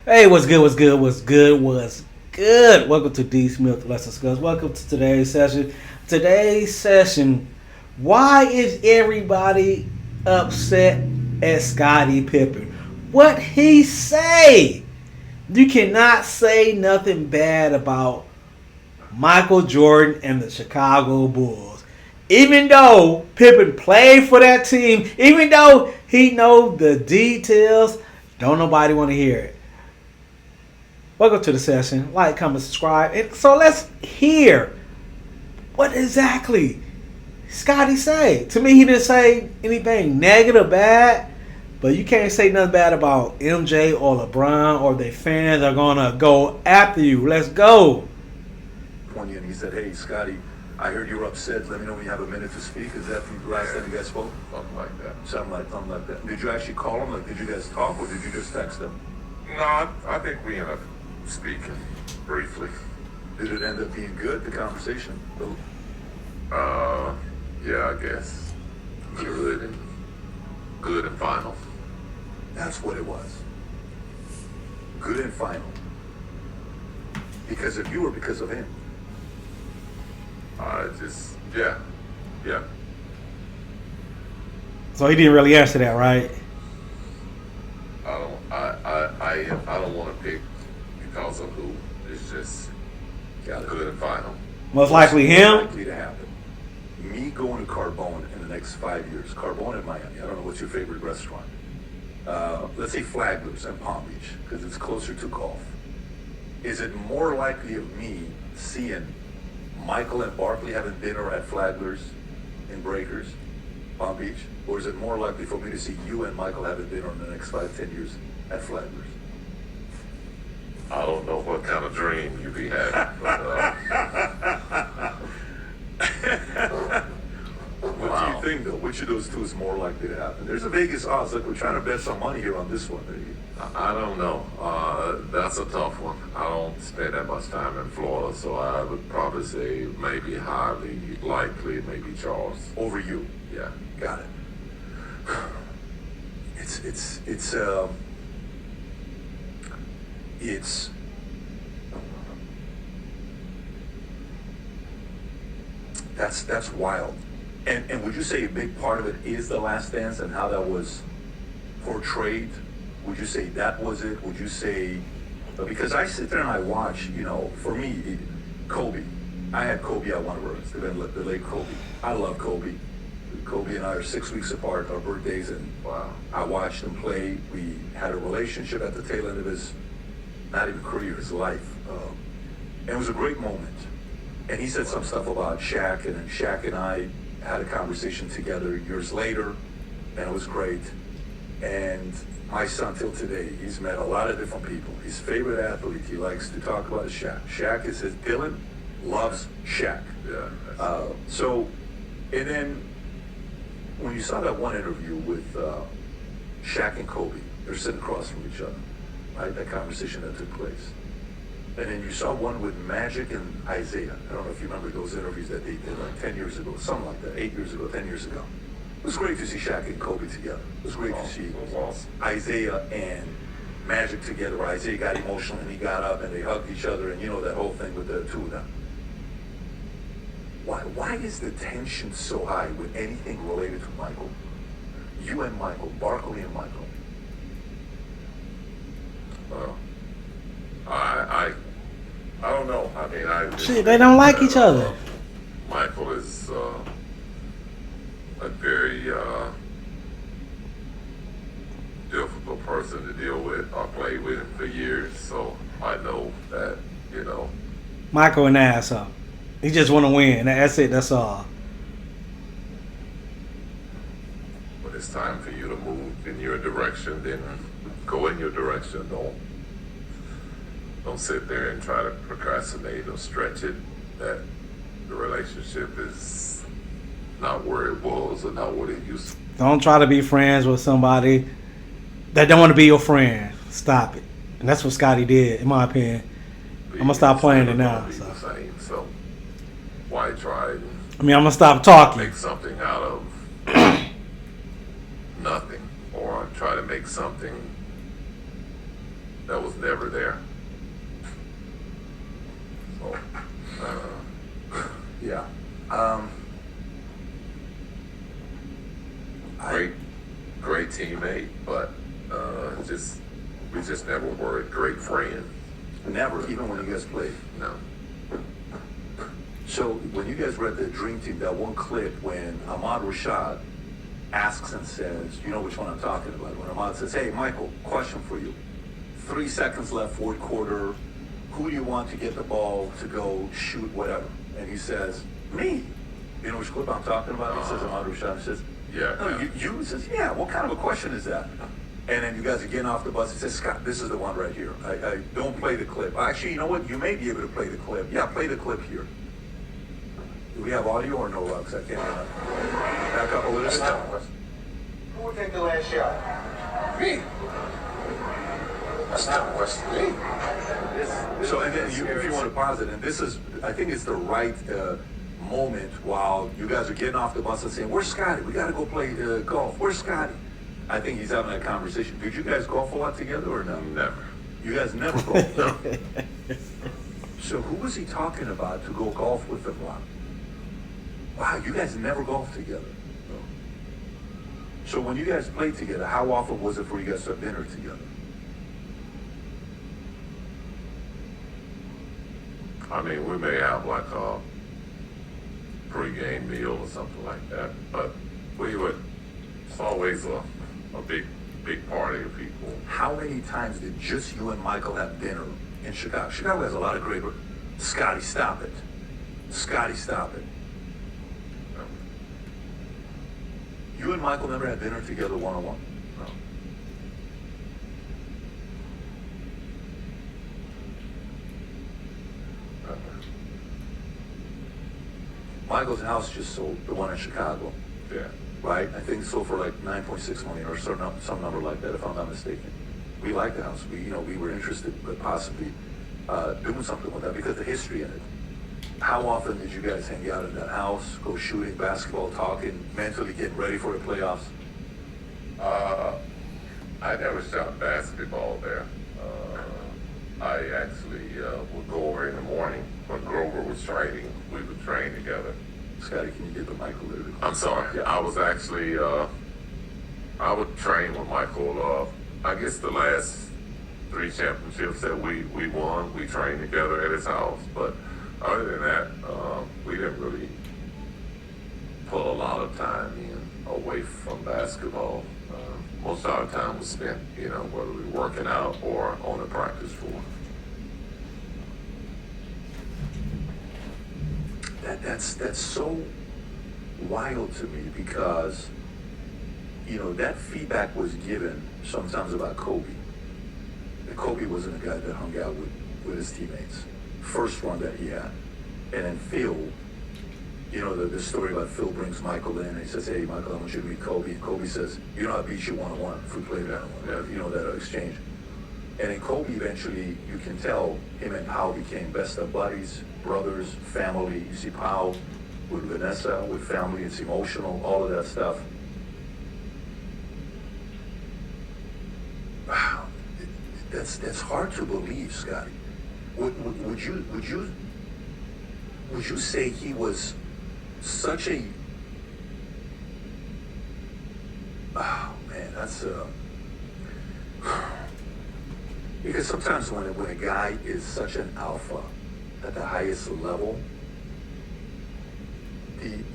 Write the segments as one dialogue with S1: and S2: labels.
S1: Hey, what's good? What's good? What's good? What's good? Welcome to D Smith Let's Discuss. Welcome to today's session. Today's session. Why is everybody upset at Scottie Pippen? What he say? You cannot say nothing bad about Michael Jordan and the Chicago Bulls. Even though Pippen played for that team, even though he know the details, don't nobody want to hear it. Welcome to the session. Like, comment, subscribe. And so let's hear what exactly Scottie say. To me, he didn't say anything negative, bad. But you can't say nothing bad about MJ or LeBron or their fans are going to go after you. Let's go.
S2: And he said, "Hey, Scotty, I heard you were upset. Let me know when you have a minute to speak." Is that the last time you guys spoke?
S3: Something like that.
S2: Something like that. Did you actually call him? Like, did you guys talk, or did you just text him?
S3: No, I think we ended up speaking briefly.
S2: Did it end up being good, the conversation?
S3: Yeah, I guess. Good and final.
S2: That's what it was. Good and final. Because of you or because of him?
S3: Yeah.
S1: So he didn't really answer that, right?
S3: I don't want to pick because of who. It's just good and final.
S1: Most likely him.
S2: Likely to happen. Me going to Carbone in the next 5 years. Carbone in Miami. I don't know what's your favorite restaurant. Let's say Flagler's and Palm Beach because it's closer to golf. Is it more likely of me seeing Michael and Barkley having dinner at Flagler's in Breakers, Palm Beach? Or is it more likely for me to see you and Michael having dinner in the next 5-10 years at Flagler's?
S3: I don't know what kind of dream you be having. But,
S2: What do you think, though? Which of those two is more likely to happen? There's a Vegas odds. Like, we're trying to bet some money here on this one.
S3: I don't know. That's a tough one. I don't spend that much time in Florida, so I would probably say maybe highly likely, maybe Charles.
S2: Over you.
S3: Yeah.
S2: Got it. That's wild. And would you say a big part of it is The Last Dance and how that was portrayed? Would you say that was it? Would you say, because I sit there and I watch, for me, Kobe. I had Kobe at one of ours, the late Kobe. I love Kobe. Kobe and I are 6 weeks apart, our birthdays, and
S3: Wow.
S2: I watched him play. We had a relationship at the tail end of his, not even career, his life. And it was a great moment. And he said some stuff about Shaq, and then Shaq and I had a conversation together years later, and it was great. And my son, till today, he's met a lot of different people. His favorite athlete he likes to talk about is Shaq. Shaq is his, Dylan loves Shaq.
S3: Yeah.
S2: And then when you saw that one interview with Shaq and Kobe, they're sitting across from each other, right? That conversation that took place. And then you saw one with Magic and Isaiah. I don't know if you remember those interviews that they did like 10 years ago, something like that, 8 years ago, 10 years ago. It was great to see Shaq and Kobe together. It was great to see
S3: It was awesome.
S2: Isaiah and Magic together, where Isaiah got emotional and he got up and they hugged each other, and that whole thing with the two of them. Why is the tension so high with anything related to Michael? You and Michael, Barkley and Michael.
S3: Well, I don't know. I mean,
S1: Shit, they don't like each other.
S3: Michael is a very difficult person to deal with. I played with him for years, so I know that,
S1: Michael an asshole. He just want to win. That's it. That's all.
S3: when it's time for you to move in your direction, then go in your direction. Don't sit there and try to procrastinate or stretch it. That the relationship is not where it was or not what it used to be.
S1: Don't try to be friends with somebody that don't want to be your friend. Stop it. And that's what Scottie did, in my opinion. I'm gonna stop playing it now.
S3: Be the same, so why try and
S1: I'm gonna stop talking.
S3: make something out of nothing, or try to make something that was never there. So,
S2: Yeah.
S3: great teammate, but we just never were a great friend.
S2: Never, even when you guys played.
S3: No.
S2: So when you guys read the Dream Team, that one clip when Ahmad Rashad asks and says, you know which one I'm talking about, when Ahmad says, hey, Michael, question for you. 3 seconds left, fourth quarter. Who do you want to get the ball to go shoot whatever? And he says, me. You know which clip I'm talking about? He says, Ahmad Rashad says,
S3: Yeah.
S2: no, you? He says, yeah, what kind of a question is that? And then you guys are getting off the bus. He says, Scott, this is the one right here. I don't play the clip. Actually, you know what? You may be able to play the clip. Yeah, play the clip here. Do we have audio or no, Lux? I can't back up a little bit.
S4: Who will take the last shot? Me. That's not a question. Me.
S2: So, and then if you want to pause it, and this is, I think it's the right moment while you guys are getting off the bus and saying, where's Scottie? We got to go play golf. Where's Scottie? I think he's having that conversation. Did you guys golf a lot together or no?
S3: Never.
S2: You guys never golfed?
S3: No.
S2: So who was he talking about to go golf with him a lot? Wow, you guys never golfed together.
S3: No.
S2: So when you guys played together, how often was it for you guys to have dinner together?
S3: I mean, we may have like a pre-game meal or something like that, but it's always a big party of people.
S2: How many times did just you and Michael have dinner in Chicago? Chicago has a lot of great. Scottie, stop it. Scottie, stop it. You and Michael never had dinner together one-on-one?
S3: No.
S2: Michael's house just sold, the one in Chicago,
S3: Yeah.
S2: right? I think it sold for like 9.6 million or some number like that, if I'm not mistaken. We like the house. We were interested, but possibly doing something with that because of the history in it. How often did you guys hang out in that house, go shooting, basketball, talking, mentally getting ready for the playoffs?
S3: I never shot basketball there. I actually would go over in the morning when Grover was training. We would train together.
S2: Scottie, can you get the mic a little bit?
S3: I'm sorry.
S2: Yeah.
S3: I was actually, I would train with Michael. I guess the last 3 championships that we won, we trained together at his house. But other than that, we didn't really put a lot of time in away from basketball. Most of our time was spent, whether we were working out or on the practice floor.
S2: That's so wild to me because, that feedback was given sometimes about Kobe. That Kobe wasn't a guy that hung out with his teammates. First one that he had. And then Phil, the story about Phil brings Michael in and he says, hey, Michael, I want you to meet Kobe. And Kobe says, I beat you one-on-one if we play that, that exchange. And then Kobe eventually, you can tell him and Powell became best of buddies, brothers, family. You see Powell with Vanessa, with family, it's emotional, all of that stuff. Wow, that's hard to believe, Scottie. Would you say he was such a? Oh man, that's because sometimes when a guy is such an alpha at the highest level,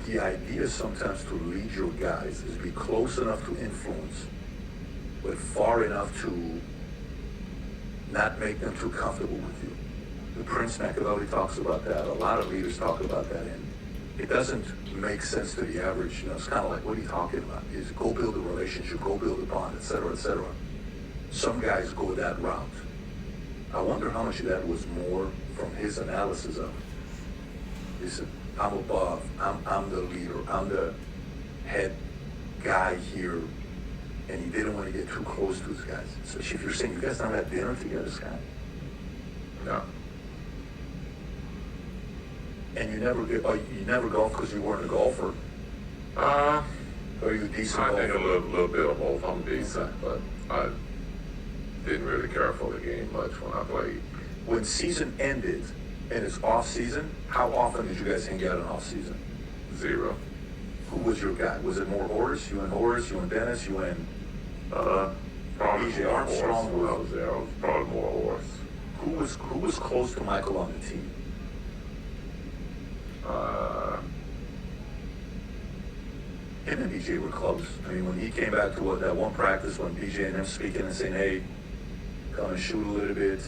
S2: the idea sometimes to lead your guys is be close enough to influence, but far enough to not make them too comfortable with you. The Prince Machiavelli talks about that. A lot of leaders talk about that, and it doesn't make sense to the average. It's kind of like, what are you talking about? Is go build a relationship, go build a bond, etc., etc. Some guys go that route. I wonder how much of that was more from his analysis of, he said, I'm above, I'm the leader, I'm the head guy here, and he didn't want to get too close to his guys. So if you're saying you guys never had dinner together, Scott?
S3: No.
S2: And you never golfed because you weren't a golfer? Or are you a decent golfer?
S3: I think a little bit of both. I'm decent, but didn't really care for the game much when I played.
S2: When season ended and it's off season, how often did you guys hang out in off season?
S3: 0.
S2: Who was your guy? Was it more Horace? You and Horace? You and Dennis? You and
S3: Probably
S2: BJ
S3: more
S2: Armstrong?
S3: Horse. When I was there, I was probably more Horse.
S2: Who was close to Michael on the team? Him and BJ were close. I mean, when he came back to that one practice when BJ and him speaking and saying, "Hey, come and shoot a little bit,"